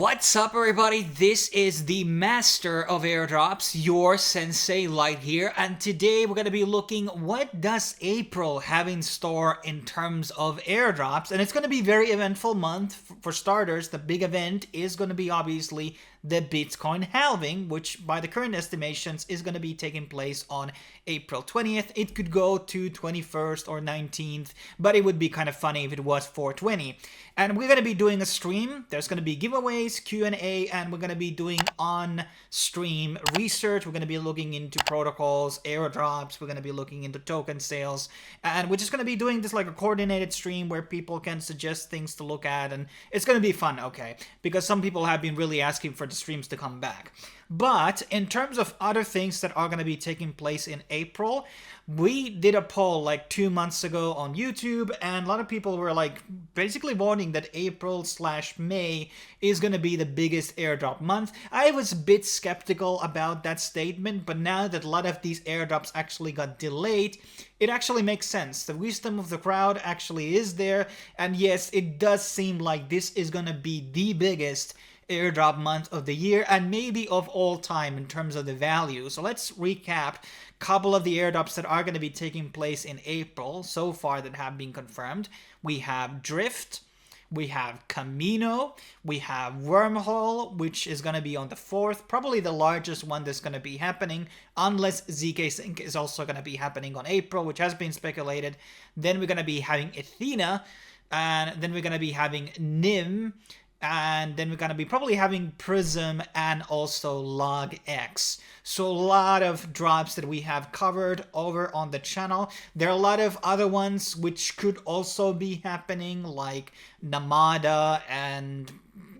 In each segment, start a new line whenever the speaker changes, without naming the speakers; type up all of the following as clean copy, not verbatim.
What's up, everybody? This is the master of airdrops, your Sensei Light here, and today we're going to be looking what does April have in store in terms of airdrops, and it's going to be a very eventful month. For starters, the big event is going to be obviously the Bitcoin halving, which by the current estimations is going to be taking place on April 20th. It could go to 21st or 19th, but it would be kind of funny if it was 420. And we're going to be doing a stream. There's going to be giveaways, Q&A, and we're going to be doing on-stream research. We're going to be looking into protocols, airdrops. We're going to be looking into token sales. And we're just going to be doing this like a coordinated stream where people can suggest things to look at. And it's going to be fun, okay? Because some people have been really asking for the streams to come back. But in terms of other things that are going to be taking place in April, we did a poll like 2 months ago on YouTube, and a lot of people were like basically voting that April/May is going to be the biggest airdrop month. I was a bit skeptical about that statement, but now that a lot of these airdrops actually got delayed, it actually makes sense. The wisdom of the crowd actually is there, and yes, it does seem like this is going to be the biggest airdrop month of the year and maybe of all time in terms of the value. So let's recap a couple of the airdrops that are going to be taking place in April so far that have been confirmed. We have Drift, we have Camino, we have Wormhole, which is going to be on the 4th, probably the largest one that's going to be happening, unless ZK Sync is also going to be happening on April, which has been speculated. Then we're going to be having Athena, and then we're going to be having Nim, and then we're going to be probably having Prism and also Log X. So a lot of drops that we have covered over on the channel. There are a lot of other ones which could also be happening, like Namada and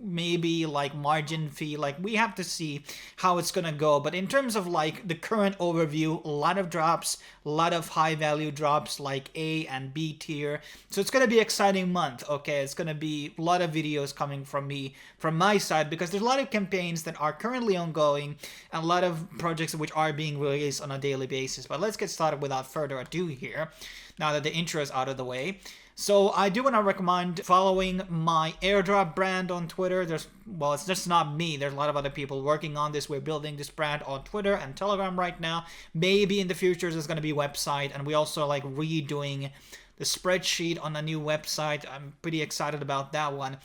maybe like margin fee. Like, we have to see how it's gonna go, but in terms of like the current overview, a lot of drops, a lot of high value drops like A and B tier. So it's gonna be an exciting month. Okay, it's gonna be a lot of videos coming from me, from my side, because there's a lot of campaigns that are currently ongoing and a lot of projects which are being released on a daily basis. But let's get started without further ado here, now that the intro is out of the way. So I do want to recommend following my airdrop brand on Twitter. Well, it's just not me. There's a lot of other people working on this. We're building this brand on Twitter and Telegram right now. Maybe in the future there's going to be a website, and we also like redoing the spreadsheet on a new website. I'm pretty excited about that one.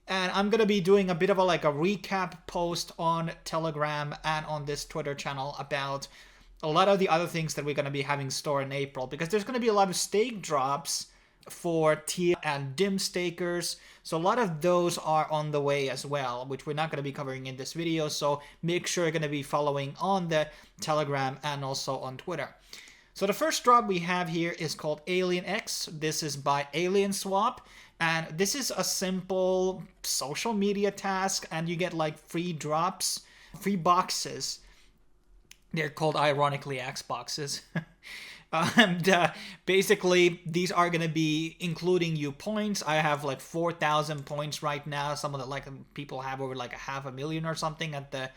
And I'm going to be doing a bit of a recap post on Telegram and on this Twitter channel about a lot of the other things that we're going to be having stored in April, because there's going to be a lot of stake drops for tier and dim stakers. So a lot of those are on the way as well, which we're not going to be covering in this video. So make sure you're going to be following on the Telegram and also on Twitter. So the first drop we have here is called Alien X. This is by Alien Swap. And this is a simple social media task, and you get like free drops, free boxes. They're called ironically X boxes. And basically these are going to be including you points. I have like 4,000 points right now. Some of the people have over like 500,000 or something at the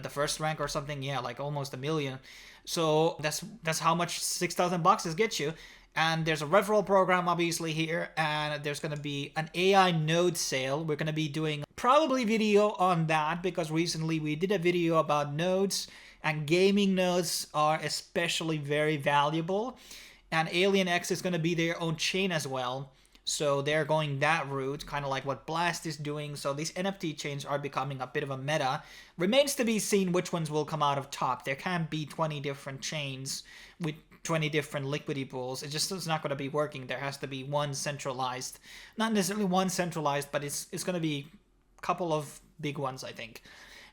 first rank or something. Yeah, like almost 1 million. So that's how much 6,000 boxes get you. And there's a referral program obviously here, and there's going to be an AI node sale. We're going to be doing probably video on that, because recently we did a video about nodes, and gaming nodes are especially very valuable. And Alien X is going to be their own chain as well. So they're going that route, kind of like what Blast is doing. So these NFT chains are becoming a bit of a meta. Remains to be seen which ones will come out of top. There can't be 20 different chains with 20 different liquidity pools. It's not going to be working. There has to be one centralized, not necessarily one centralized, but it's going to be a couple of big ones, I think.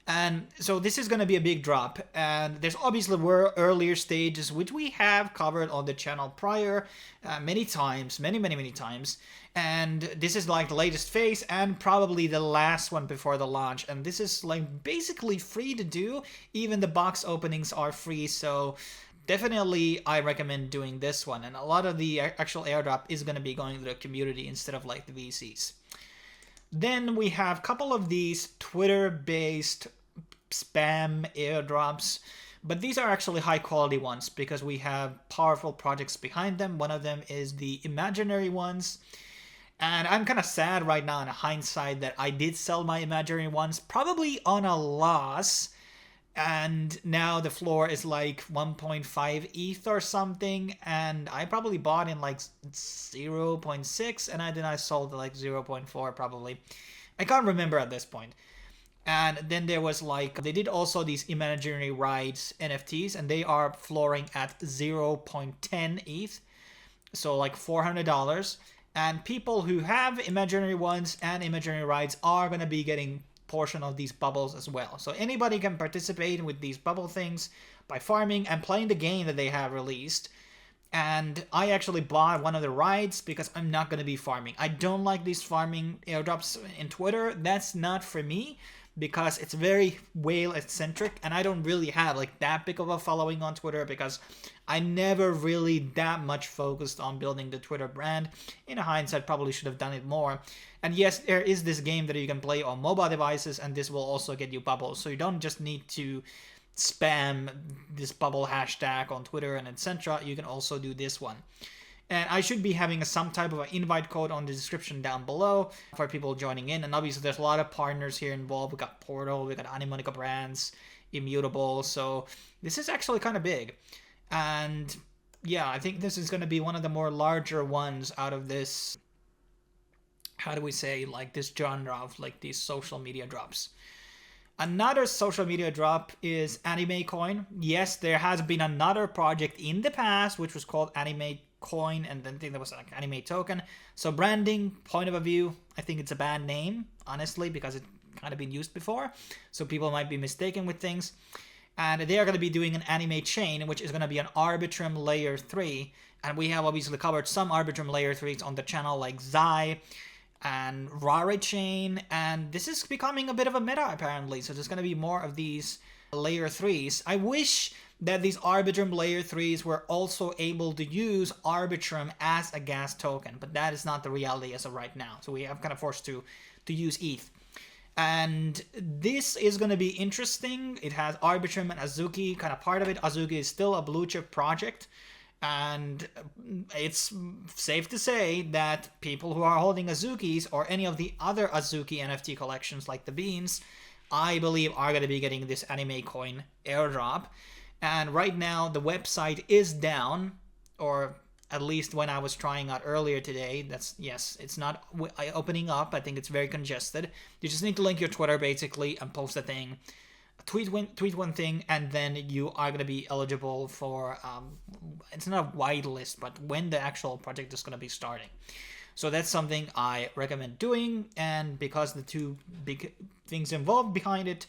And so this is going to be a big drop, and there's obviously earlier stages which we have covered on the channel prior many times, many times, and this is like the latest phase and probably the last one before the launch, and this is like basically free to do. Even the box openings are free, so definitely I recommend doing this one. And a lot of the actual airdrop is going to be going to the community instead of like the VCs. Then we have a couple of these Twitter-based spam airdrops, but these are actually high-quality ones because we have powerful projects behind them. One of them is the imaginary ones, And I'm kind of sad right now in hindsight that I did sell my imaginary ones, probably on a loss. And now the floor is like 1.5 ETH or something. And I probably bought in like 0.6 and then I sold like 0.4 probably. I can't remember at this point. And then there was like, they did also these imaginary rides NFTs, and they are flooring at 0.10 ETH. So like $400. And people who have imaginary ones and imaginary rides are going to be getting portion of these bubbles as well. So anybody can participate with these bubble things by farming and playing the game that they have released. And I actually bought one of the rides because I'm not going to be farming. I don't like these farming airdrops in Twitter. That's not for me because it's very whale-centric, and I don't really have like that big of a following on Twitter because I never really that much focused on building the Twitter brand. In hindsight, probably should have done it more. And yes, there is this game that you can play on mobile devices, and this will also get you bubbles. So you don't just need to spam this bubble hashtag on Twitter and etc. You can also do this one. And I should be having some type of an invite code on the description down below for people joining in. And obviously there's a lot of partners here involved. We got Portal, we got AnimeChain brands, Immutable. So this is actually kind of big. And yeah, I think this is going to be one of the more larger ones out of this, how do we say, like this genre of like these social media drops. Another social media drop is AnimeChain. Yes, there has been another project in the past which was called AnimeChain, and then I think there was like anime token. So branding point of view, I think it's a bad name, honestly, because it's kind of been used before. So people might be mistaken with things. And they are going to be doing an AnimeChain, which is going to be an Arbitrum layer 3. And we have obviously covered some Arbitrum layer 3s on the channel, like Zai and RariChain, and this is becoming a bit of a meta apparently, so there's going to be more of these layer 3s. I wish that these Arbitrum layer 3s were also able to use Arbitrum as a gas token, but that is not the reality as of right now, so we have kind of forced to use ETH. And this is going to be interesting. It has Arbitrum and Azuki kind of part of it. Azuki is still a blue chip project, and it's safe to say that people who are holding Azukis or any of the other Azuki NFT collections like the Beams, I believe are going to be getting this AnimeChain airdrop. And right now the website is down, or at least when I was trying out earlier today. That's, yes, it's not opening up. I think it's very congested. You just need to link your Twitter basically and post a thing. Tweet one thing, and then you are going to be eligible for, it's not a wide list, but when the actual project is going to be starting. So that's something I recommend doing, and because the two big things involved behind it,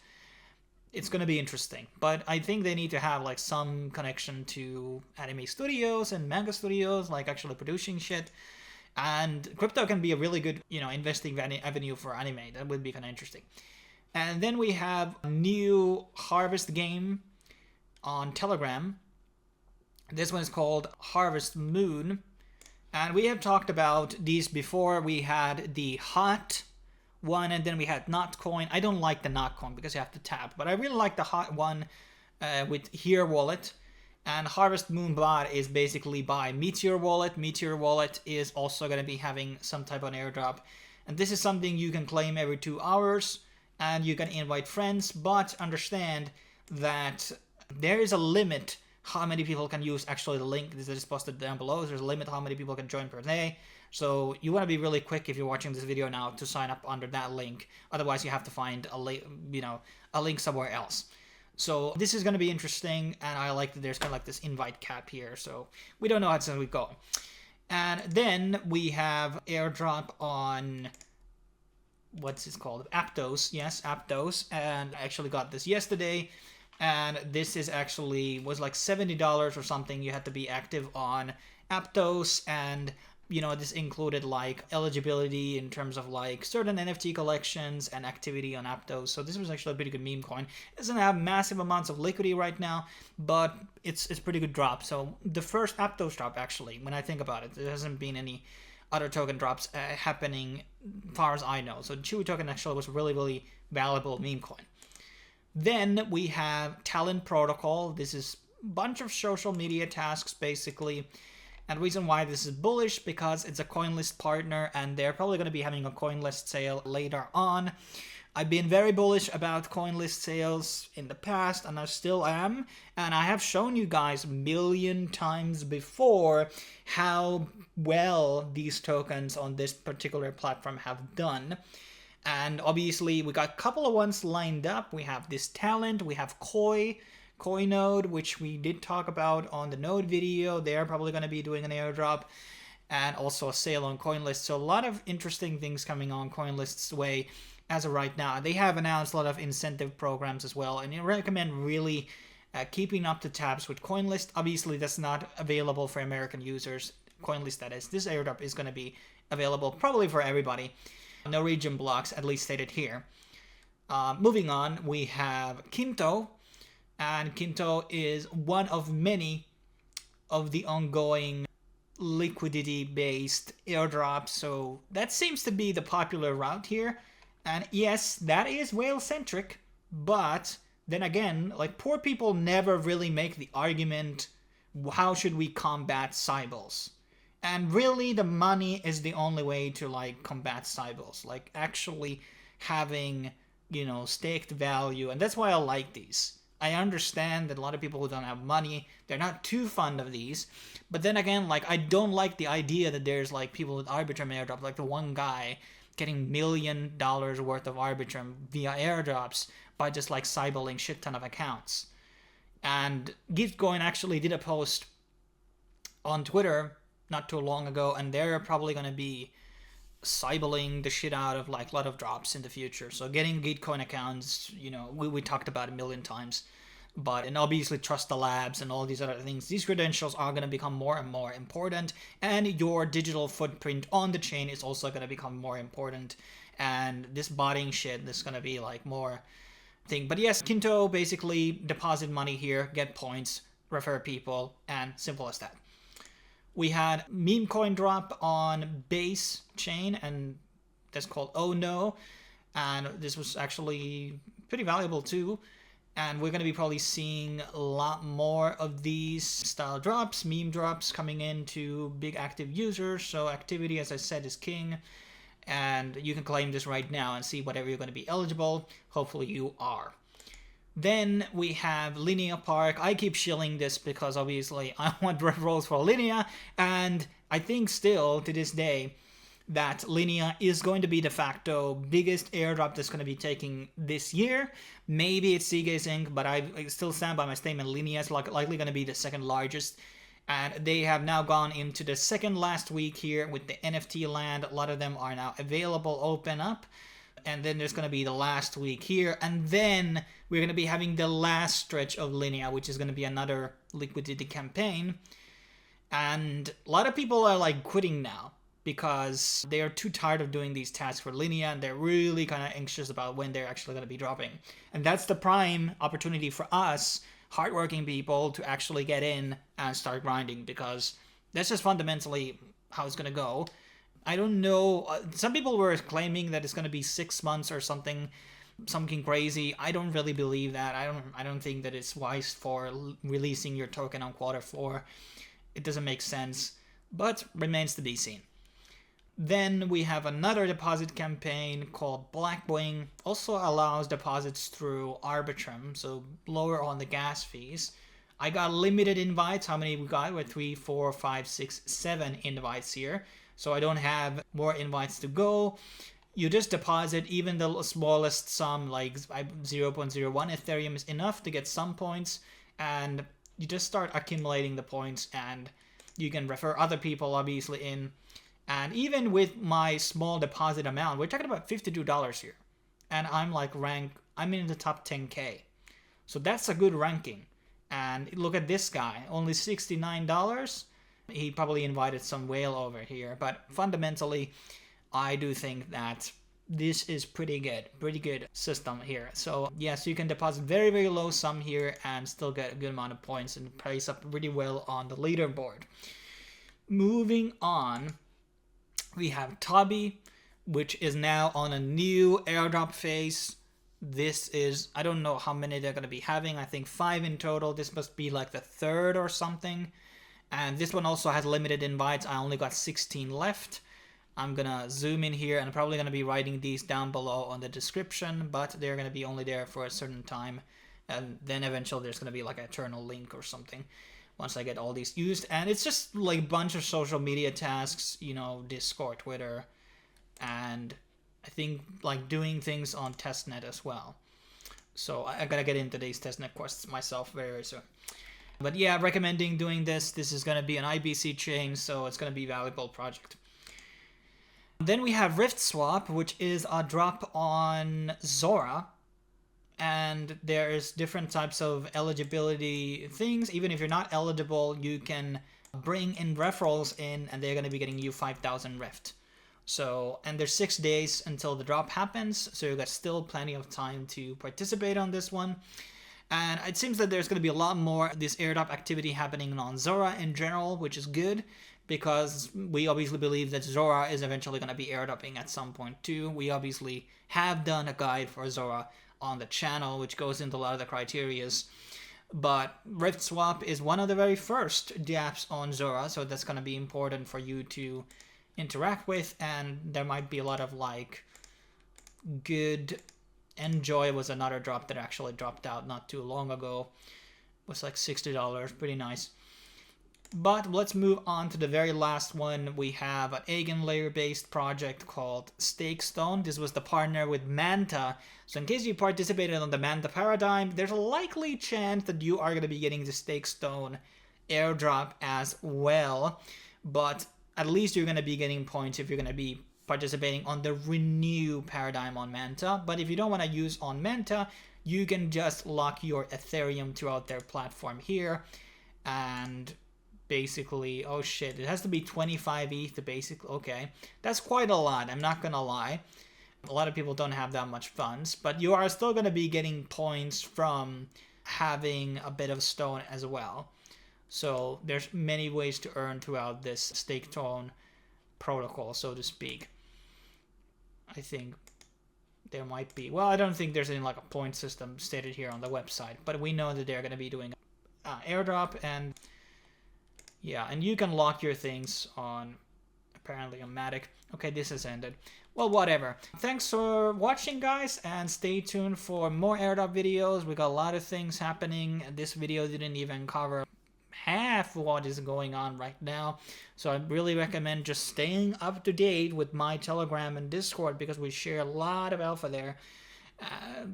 it's going to be interesting. But I think they need to have like some connection to anime studios and manga studios, like actually producing shit. And crypto can be a really good, investing avenue for anime. That would be kind of interesting. And then we have a new Harvest game on Telegram. This one is called Harvest Moon. And we have talked about these before. We had the hot one, and then we had Notcoin. I don't like the Notcoin because you have to tap, but I really like the hot one with Here Wallet. And Harvest Moon bot is basically by Meteor Wallet. Meteor Wallet is also going to be having some type of airdrop. And this is something you can claim every 2 hours. And you can invite friends, but understand that there is a limit how many people can use actually the link that is posted down below. There's a limit how many people can join per day. So you want to be really quick if you're watching this video now to sign up under that link. Otherwise, you have to find a link somewhere else. So this is going to be interesting, and I like that there's kind of like this invite cap here. So we don't know how it's going to go. And then we have airdrop on, what's it called? Aptos. Yes, Aptos. And I actually got this yesterday. And this is actually, was like $70 or something. You had to be active on Aptos, and this included like eligibility in terms of like certain NFT collections and activity on Aptos. So this was actually a pretty good meme coin. It doesn't have massive amounts of liquidity right now, but it's pretty good drop. So the first Aptos drop, actually, when I think about it, there hasn't been any other token drops happening as far as I know. So the Chewy token actually was a really, really valuable meme coin. Then we have Talent Protocol. This is a bunch of social media tasks basically. And the reason why this is bullish, because it's a CoinList partner and they're probably going to be having a CoinList sale later on. I've been very bullish about CoinList sales in the past, and I still am. And I have shown you guys a million times before how well these tokens on this particular platform have done. And obviously, we got a couple of ones lined up. We have this Talent, we have Koi Node, which we did talk about on the Node video. They're probably going to be doing an airdrop, and also a sale on CoinList. So a lot of interesting things coming on CoinList's way as of right now. They have announced a lot of incentive programs as well, and I recommend really keeping up the tabs with CoinList. Obviously, that's not available for American users. CoinList, that is. This airdrop is going to be available probably for everybody. No region blocks, at least stated here. Moving on, we have Kinto, and Kinto is one of many of the ongoing liquidity-based airdrops, so that seems to be the popular route here. And yes, that is whale-centric, but then again, like, poor people never really make the argument, how should we combat Cybils? And really, the money is the only way to, like, combat Cybils. Like, actually having, you know, staked value. And that's why I like these. I understand that a lot of people who don't have money, they're not too fond of these. But then again, like, I don't like the idea that there's, like, people with Arbitrum airdrop, like the one guy getting $1 million worth of Arbitrum via airdrops by just, like, cybeling shit ton of accounts. And Gitcoin actually did a post on Twitter not too long ago, and they're probably going to be cybeling the shit out of, like, a lot of drops in the future. So getting Gitcoin accounts, you know, we talked about a million times. But, and obviously trust the labs and all these other things. These credentials are going to become more and more important, and your digital footprint on the chain is also going to become more important. And this botting shit is going to be, like, more thing. But yes, Kinto, basically deposit money here, get points, refer people, and simple as that. We had meme coin drop on base chain, and that's called Oh No, and this was actually pretty valuable too. And we're going to be probably seeing a lot more of these style drops, meme drops coming into big active users. So activity, as I said, is king. And you can claim this right now and see whatever you're going to be eligible. Hopefully you are. Then we have Linea Park. I keep shilling this because obviously I want referrals for Linea. And I think still to this day that Linea is going to be de facto biggest airdrop that's going to be taking this year. Maybe it's Seagaze Inc., but I still stand by my statement. Linea is likely going to be the second largest. And they have now gone into the second last week here with the NFT land. A lot of them are now available, open up. And then there's going to be the last week here. And then we're going to be having the last stretch of Linea, which is going to be another liquidity campaign. And a lot of people are, like, quitting now, because they are too tired of doing these tasks for Linea, and they're really kind of anxious about when they're actually going to be dropping. And that's the prime opportunity for us, hardworking people, to actually get in and start grinding, because that's just fundamentally how it's going to go. I don't know. Some people were claiming that it's going to be 6 months or something crazy. I don't really believe that. I don't think that it's wise for releasing your token on Q4. It doesn't make sense, but remains to be seen. Then we have another deposit campaign called Blackwing. Also allows deposits through Arbitrum, so lower on the gas fees. I got limited invites. How many we got? We're 3, 4, 5, 6, 7 invites here. So I don't have more invites to go. You just deposit even the smallest sum, like 0.01 Ethereum is enough to get some points. And you just start accumulating the points, and you can refer other people obviously in. And even with my small deposit amount, we're talking about $52 here. And I'm like I'm in the top 10K. So that's a good ranking. And look at this guy, only $69. He probably invited some whale over here. But fundamentally, I do think that this is pretty good system here. So yes, you can deposit very, very low sum here and still get a good amount of points and place up really well on the leaderboard. Moving on, we have Tabi, which is now on a new airdrop phase. This is, I don't know how many they're going to be having. I think 5 in total. This must be like the third or something. And this one also has limited invites. I only got 16 left. I'm gonna zoom in here, and I'm probably gonna be writing these down below on the description, but they're gonna be only there for a certain time, and then eventually there's gonna be like an eternal link or something once I get all these used. And it's just like a bunch of social media tasks, you know, Discord, Twitter, and I think like doing things on testnet as well. So I gotta get into these testnet quests myself very soon. But yeah, recommending doing this. This is gonna be an IBC chain, so it's gonna be a valuable project. Then we have Rift Swap, which is a drop on Zora. And there's different types of eligibility things. Even if you're not eligible, you can bring in referrals in, and they're going to be getting you 5,000 Rift. So, and there's 6 days until the drop happens, so you've got still plenty of time to participate on this one. And it seems that there's going to be a lot more of this airdrop activity happening on Zora in general, which is good, because we obviously believe that Zora is eventually going to be airdropping at some point too. We obviously have done a guide for Zora on the channel, which goes into a lot of the criterias. But Rift Swap is one of the very first dApps on Zora, so that's going to be important for you to interact with. And there might be a lot of like good... Enjoy was another drop that actually dropped out not too long ago. It was like $60, pretty nice. But let's move on to the very last one. We have an eigenlayer based project called Stakestone. This was the partner with Manta. So in case you participated on the Manta paradigm, there's a likely chance that you are going to be getting the Stakestone airdrop as well. But at least you're going to be getting points if you're going to be participating on the Renew paradigm on Manta. But if you don't want to use on Manta, you can just lock your Ethereum throughout their platform here. And basically, oh shit, it has to be 25 ETH to basically, okay. That's quite a lot, I'm not gonna lie. A lot of people don't have that much funds, but you are still gonna be getting points from having a bit of stone as well. So there's many ways to earn throughout this Stakestone protocol, so to speak. I think there might be, well, I don't think there's any like a point system stated here on the website, but we know that they're going to be doing airdrop, and yeah, and you can lock your things on apparently a Matic. Okay, this has ended. Well, whatever. Thanks for watching, guys, and stay tuned for more airdrop videos. We got a lot of things happening. This video didn't even cover half what is going on right now, so I really recommend just staying up to date with my Telegram and Discord, because we share a lot of alpha there.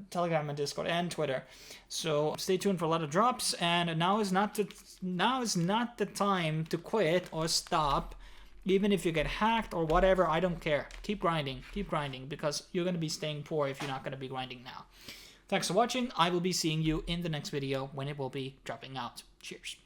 Telegram and Discord and Twitter. So stay tuned for a lot of drops, and now is not the time to quit or stop. Even if you get hacked or whatever, I don't care. Keep grinding, because you're going to be staying poor if you're not going to be grinding now. Thanks for watching. I will be seeing you in the next video when it will be dropping out. Cheers.